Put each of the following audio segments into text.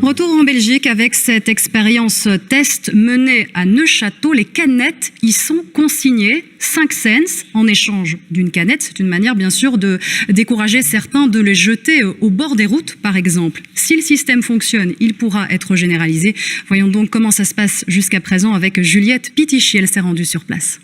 Retour en Belgique avec cette expérience test menée à Neufchâteau. Les canettes y sont consignées 5 cents en échange d'une canette. C'est une manière bien sûr de décourager certains de les jeter au bord des routes par exemple. Si le système fonctionne, il pourra être généralisé. Voyons donc comment ça se passe jusqu'à présent avec Juliette Pitichi. Elle s'est rendue sur place.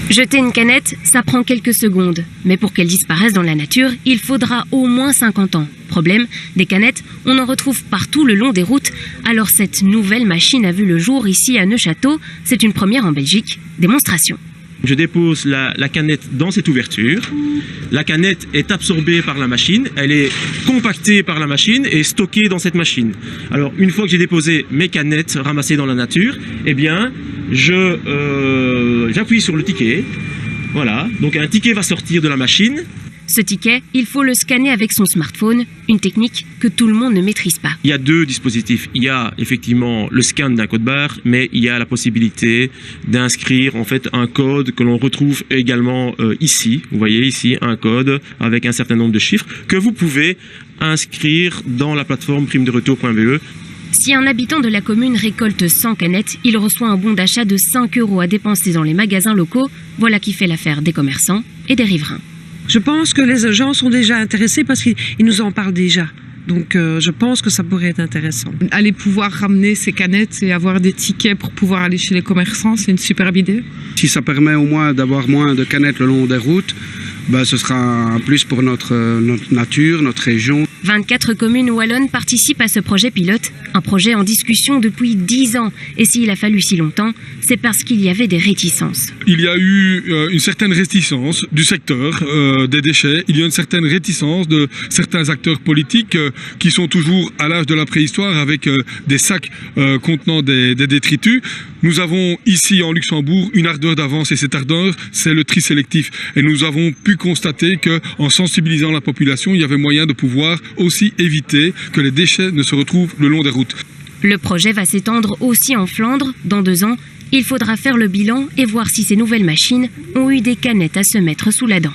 Jeter une canette, ça prend quelques secondes. Mais pour qu'elle disparaisse dans la nature, il faudra au moins 50 ans. Problème, des canettes, on en retrouve partout le long des routes. Alors cette nouvelle machine a vu le jour ici à Neufchâteau. C'est une première en Belgique. Démonstration. Je dépose la canette dans cette ouverture. La canette est absorbée par la machine, elle est compactée par la machine et stockée dans cette machine. Alors une fois que j'ai déposé mes canettes ramassées dans la nature, eh bien j'appuie sur le ticket. Voilà, donc un ticket va sortir de la machine. Ce ticket, il faut le scanner avec son smartphone, une technique que tout le monde ne maîtrise pas. Il y a 2 dispositifs. Il y a effectivement le scan d'un code barre, mais il y a la possibilité d'inscrire en fait un code que l'on retrouve également ici. Vous voyez ici un code avec un certain nombre de chiffres que vous pouvez inscrire dans la plateforme primedeRetour.be. Si un habitant de la commune récolte 100 canettes, il reçoit un bon d'achat de 5 € à dépenser dans les magasins locaux. Voilà qui fait l'affaire des commerçants et des riverains. Je pense que les gens sont déjà intéressés parce qu'ils nous en parlent déjà. Donc je pense que ça pourrait être intéressant. Aller pouvoir ramener ces canettes et avoir des tickets pour pouvoir aller chez les commerçants, c'est une superbe idée. Si ça permet au moins d'avoir moins de canettes le long des routes, ce sera un plus pour notre nature, notre région. 24 communes wallonnes participent à ce projet pilote, un projet en discussion depuis 10 ans. Et s'il a fallu si longtemps, c'est parce qu'il y avait des réticences. Il y a eu une certaine réticence du secteur des déchets. Il y a une certaine réticence de certains acteurs politiques qui sont toujours à l'âge de la préhistoire avec des sacs contenant des détritus. Nous avons ici en Luxembourg une ardeur d'avance et cette ardeur, c'est le tri sélectif. Et nous avons pu constater qu'en sensibilisant la population, il y avait moyen de pouvoir aussi éviter que les déchets ne se retrouvent le long des routes. Le projet va s'étendre aussi en Flandre. Dans 2 ans, il faudra faire le bilan et voir si ces nouvelles machines ont eu des canettes à se mettre sous la dent.